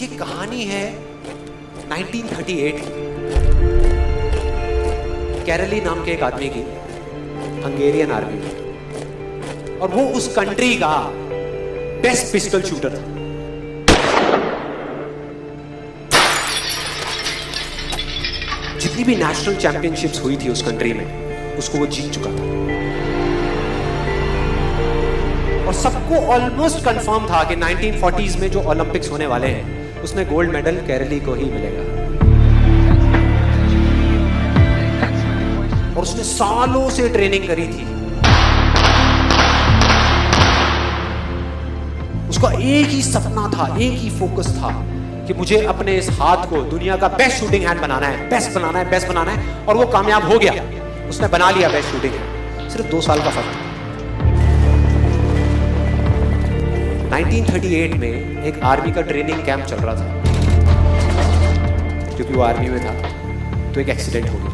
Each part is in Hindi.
ये कहानी है 1938 की। कैरली नाम के एक आदमी की, हंगेरियन आर्मी में, और वो उस कंट्री का बेस्ट पिस्टल शूटर था। जितनी भी नेशनल चैंपियनशिप्स हुई थी उस कंट्री में, उसको वो जीत चुका था। और सबको ऑलमोस्ट कंफर्म था कि 1940s में जो ओलंपिक्स होने वाले हैं उसमें गोल्ड मेडल कैरली को ही मिलेगा। और उसने सालों से ट्रेनिंग करी थी। उसका एक ही सपना था, एक ही फोकस था कि मुझे अपने इस हाथ को दुनिया का बेस्ट शूटिंग हैंड बनाना है, बेस्ट बनाना है, बेस्ट बनाना है। और वो कामयाब हो गया, उसने बना लिया बेस्ट शूटिंग हैंड। सिर्फ 2 साल का फर्क था। 1938 में एक आर्मी का ट्रेनिंग कैंप चल रहा था। क्योंकि वो आर्मी में था तो एक एक्सीडेंट हो गया।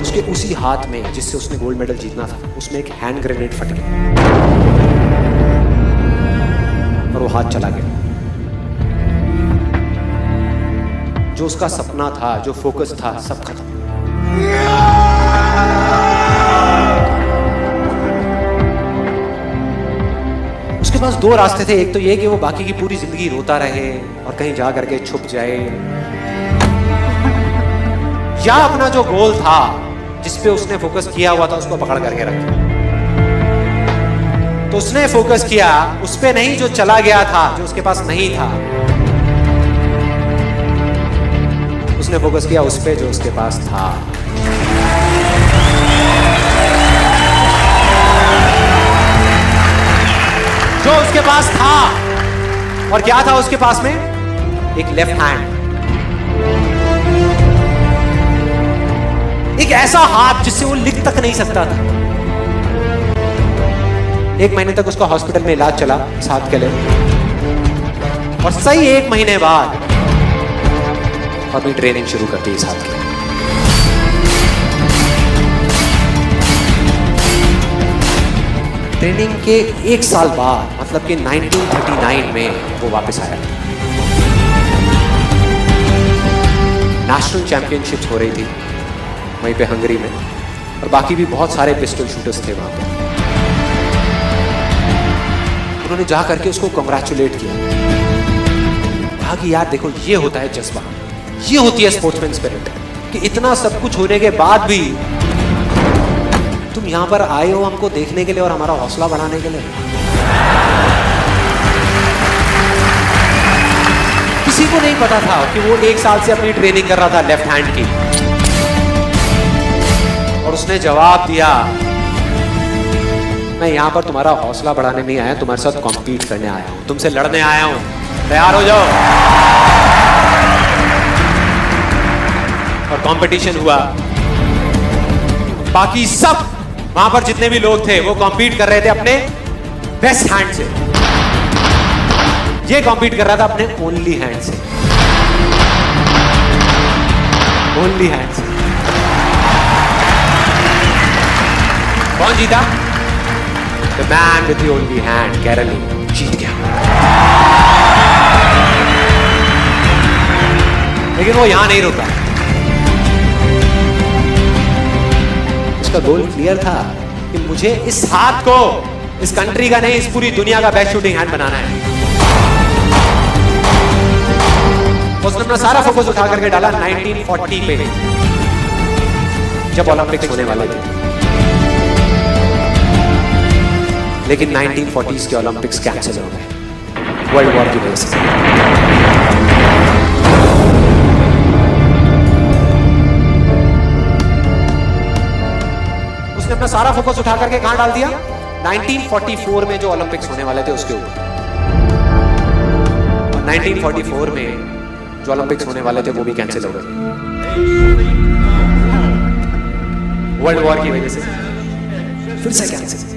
उसके उसी हाथ में जिससे उसने गोल्ड मेडल जीतना था, उसमें एक हैंड ग्रेनेड फट गया और वो हाथ चला गया। जो उसका सपना था, जो फोकस था, सब खत्म। उसके पास 2 रास्ते थे। एक तो ये कि वो बाकी की पूरी जिंदगी रोता रहे और कहीं जा करके छुप जाए, या अपना जो गोल था जिस पे उसने फोकस किया हुआ था उसको पकड़ करके रखे। तो उसने फोकस किया उस पे नहीं जो चला गया था, जो उसके पास नहीं था। उसने फोकस किया उस पे जो उसके पास था। जो उसके पास था। और क्या था उसके पास में? एक लेफ्ट हैंड, एक ऐसा हाथ जिससे वो लिख तक नहीं सकता था। 1 महीने तक उसका हॉस्पिटल में इलाज चला इस हाथ के लिए, और सही 1 महीने बाद अपनी ट्रेनिंग शुरू कर दी इस हाथ की। ट्रेनिंग के 1 साल बाद, मतलब कि 1939 में वो वापस आया। नेशनल चैंपियनशिप्स हो रही थी वहीं पे हंगरी में, और बाकी भी बहुत सारे पिस्टल शूटर्स थे वहां पे। उन्होंने जा करके उसको कंग्रेचुलेट किया, कहा कि यार देखो, ये होता है जज्बा, ये होती है स्पोर्ट्समैन स्पिरिट, कि इतना सब कुछ होने के बाद भी तुम यहां पर आए हो हमको देखने के लिए और हमारा हौसला बढ़ाने के लिए। किसी को नहीं पता था कि वो 1 साल से अपनी ट्रेनिंग कर रहा था लेफ्ट हैंड की। और उसने जवाब दिया, मैं यहां पर तुम्हारा हौसला बढ़ाने नहीं आया, तुम्हारे साथ कॉम्पीट करने आया हूं, तुमसे लड़ने आया हूं, तैयार हो जाओ। और कंपटीशन हुआ। बाकी सब वहां पर जितने भी लोग थे वो कॉम्पीट कर रहे थे अपने बेस्ट हैंड से। ये कॉम्पीट कर रहा था अपने ओनली हैंड से, ओनली हैंड से। कौन जीता? The man with the only hand, Kairali जीत गया। लेकिन वो यहां नहीं रुका। उसका गोल क्लियर था कि मुझे इस हाथ को इस कंट्री का नहीं, इस पूरी दुनिया का बेस्ट शूटिंग हैंड बनाना है। उसने अपना सारा फोकस उठा करके डाला 1940 पे, जब ओलंपिक्स होने वाले थे। लेकिन 1940s के ओलंपिक्स कैंसिल हो गए वर्ल्ड वॉर की वजह से। उसने अपना सारा फोकस उठा करके कहां डाल दिया? 1944 में जो ओलंपिक्स होने वाले थे उसके ऊपर। और 1944 में जो ओलंपिक्स होने वाले थे वो भी कैंसिल हो गए वर्ल्ड वॉर की वजह से। फिर से कैंसिल।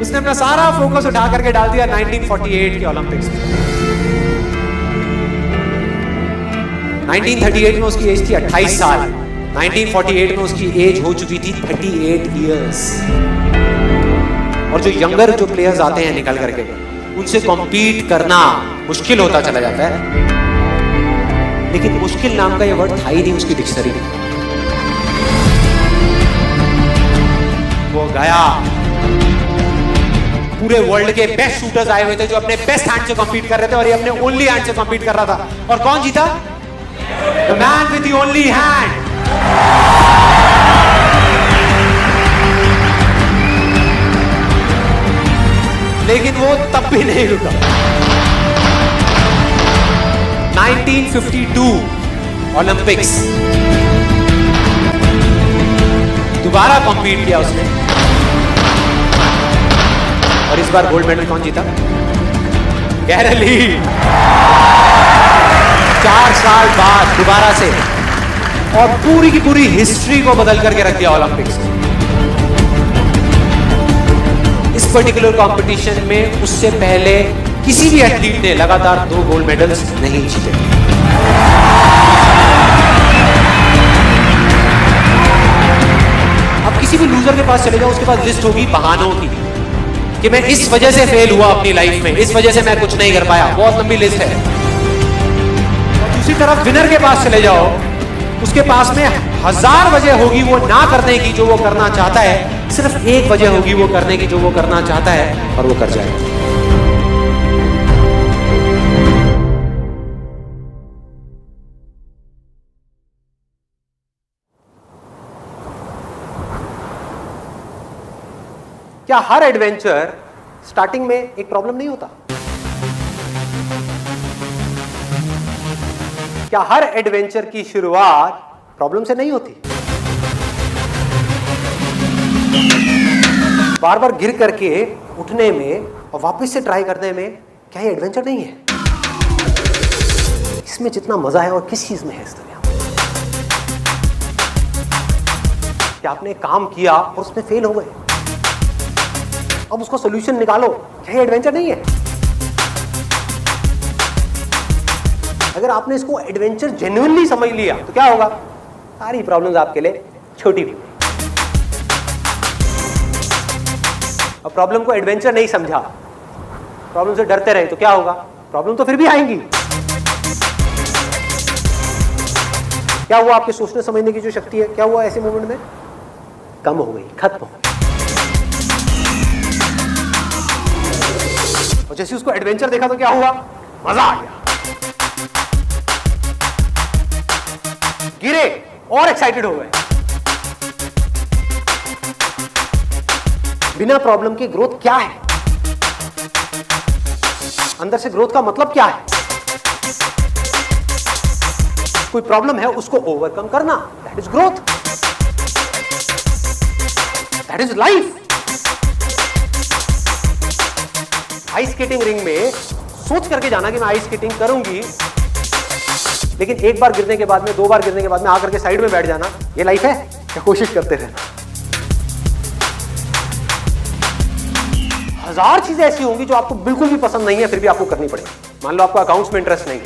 उसने अपना सारा फोकस उठा करके डाल दिया 1948 के ओलंपिक्स में। 1938 में उसकी एज थी 28 साल, 1948 में उसकी एज हो चुकी थी 38 इयर्स। और जो यंगर जो प्लेयर्स आते हैं निकल करके, उनसे कॉम्पीट करना मुश्किल होता चला जाता है। लेकिन मुश्किल नाम का ये वर्ड था ही नहीं उसकी डिक्शनरी में। वो गया, पूरे वर्ल्ड के बेस्ट शूटर्स आए हुए थे जो अपने बेस्ट हैंड से कॉम्पीट कर रहे थे, और ये अपने ओनली हैंड से कॉम्पीट कर रहा था। और कौन जीता? The man with the only hand. लेकिन वो तब भी नहीं रुका। 1952 ओलंपिक्स, दोबारा कॉम्पीट किया उसने, और इस बार गोल्ड मेडल कौन जीता? गैरल ली। 4 साल बाद दोबारा से, और पूरी की पूरी हिस्ट्री को बदल करके रख दिया ओलंपिक्स। इस पर्टिकुलर कंपटीशन में उससे पहले किसी भी एथलीट ने लगातार 2 गोल्ड मेडल्स नहीं जीते। अब किसी भी लूजर के पास चले जाओ, उसके पास लिस्ट होगी बहानों की कि मैं इस वजह से फेल हुआ अपनी लाइफ में, इस वजह से मैं कुछ नहीं कर पाया। बहुत लंबी लिस्ट है। दूसरी तरफ विनर के पास चले जाओ, उसके पास में 1000 वजह होगी वो ना करने की जो वो करना चाहता है, सिर्फ एक वजह होगी वो करने की जो वो करना चाहता है, और वो कर जाएगा। क्या हर एडवेंचर स्टार्टिंग में एक प्रॉब्लम नहीं होता? क्या हर एडवेंचर की शुरुआत प्रॉब्लम से नहीं होती? बार बार गिर करके उठने में और वापस से ट्राई करने में क्या ये एडवेंचर नहीं है? इसमें जितना मजा है और किस चीज में है इस दुनिया में? क्या आपने काम किया और उसमें फेल हो गए, अब उसको सोल्यूशन निकालो, क्या ये एडवेंचर नहीं है? अगर आपने इसको एडवेंचर जेन्युइनली समझ लिया तो क्या होगा? सारी प्रॉब्लम्स आपके लिए छोटी हुई। अब प्रॉब्लम को एडवेंचर नहीं समझा, प्रॉब्लम से डरते रहे तो क्या होगा? प्रॉब्लम तो फिर भी आएंगी। क्या हुआ? आपके सोचने समझने की जो शक्ति है, क्या हुआ ऐसे मोमेंट में? कम हो गई, खत्म हो गई। और जैसे उसको एडवेंचर देखा तो क्या हुआ? मजा आ गया। गिरे और एक्साइटेड हो गए। बिना प्रॉब्लम के ग्रोथ क्या है? अंदर से ग्रोथ का मतलब क्या है? कोई प्रॉब्लम है उसको ओवरकम करना, that is growth, that is life. Ice skating ring में सोच करके जाना कि मैं आइस स्केटिंग करूंगी, लेकिन एक बार गिरने के बाद में, 2 बार गिरने के बाद में आकर के साइड में बैठ जाना, ये लाइफ है? क्या कोशिश करते रहना? 1000 चीजें ऐसी होंगी जो आपको बिल्कुल भी पसंद नहीं है, फिर भी आपको करनी पड़ेगी। मान लो आपको अकाउंट्स में इंटरेस्ट नहीं है,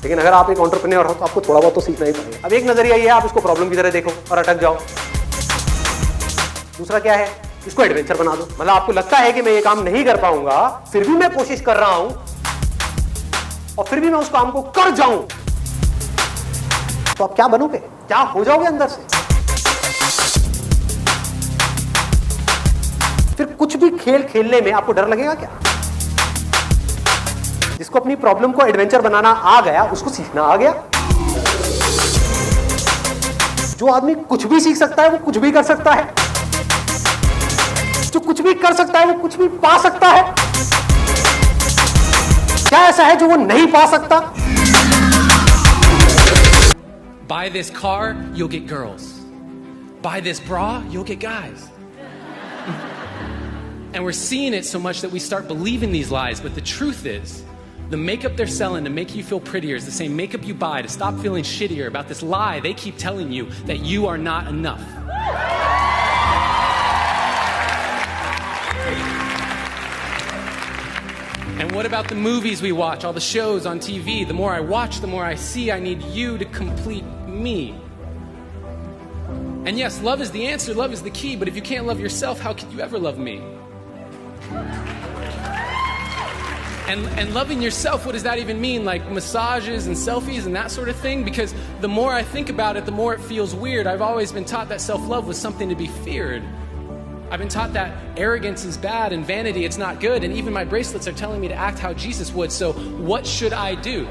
लेकिन अगर आप एक एंटरप्रेन्योर हो तो आपको थोड़ा बहुत तो सीखना ही पड़ेगा। अब एक नजरिया ये है, आप इसको प्रॉब्लम की तरह देखो और अटक जाओ। दूसरा क्या है? इसको एडवेंचर बना दो। मतलब आपको लगता है कि मैं ये काम नहीं कर पाऊंगा, फिर भी मैं कोशिश कर रहा हूं और फिर भी मैं उस काम को कर जाऊं, तो आप क्या बनोगे? क्या हो जाओगे अंदर से? फिर कुछ भी खेल खेलने में आपको डर लगेगा क्या? जिसको अपनी प्रॉब्लम को एडवेंचर बनाना आ गया, उसको सीखना आ गया। जो आदमी कुछ भी सीख सकता है वो कुछ भी कर सकता है, जो कुछ भी कर सकता है वो कुछ भी पा सकता है। क्या ऐसा है जो वो नहीं पा सकता? Buy this car, you'll get girls. Buy this bra, you'll get guys. And we're seeing it so much that we start believing these lies, but the truth is, the makeup they're selling to make you feel prettier is the same makeup you buy to stop feeling shittier about this lie they keep telling you that you are not enough. And what about the movies we watch, all the shows on TV? The more I watch, the more I see I need you to complete me. And yes, love is the answer, love is the key, but if you can't love yourself, how could you ever love me? And loving yourself, what does that even mean? Like massages and selfies and that sort of thing? Because the more I think about it, the more it feels weird. I've always been taught that self-love was something to be feared. I've been taught that arrogance is bad and vanity, it's not good. And even my bracelets are telling me to act how Jesus would. So what should I do?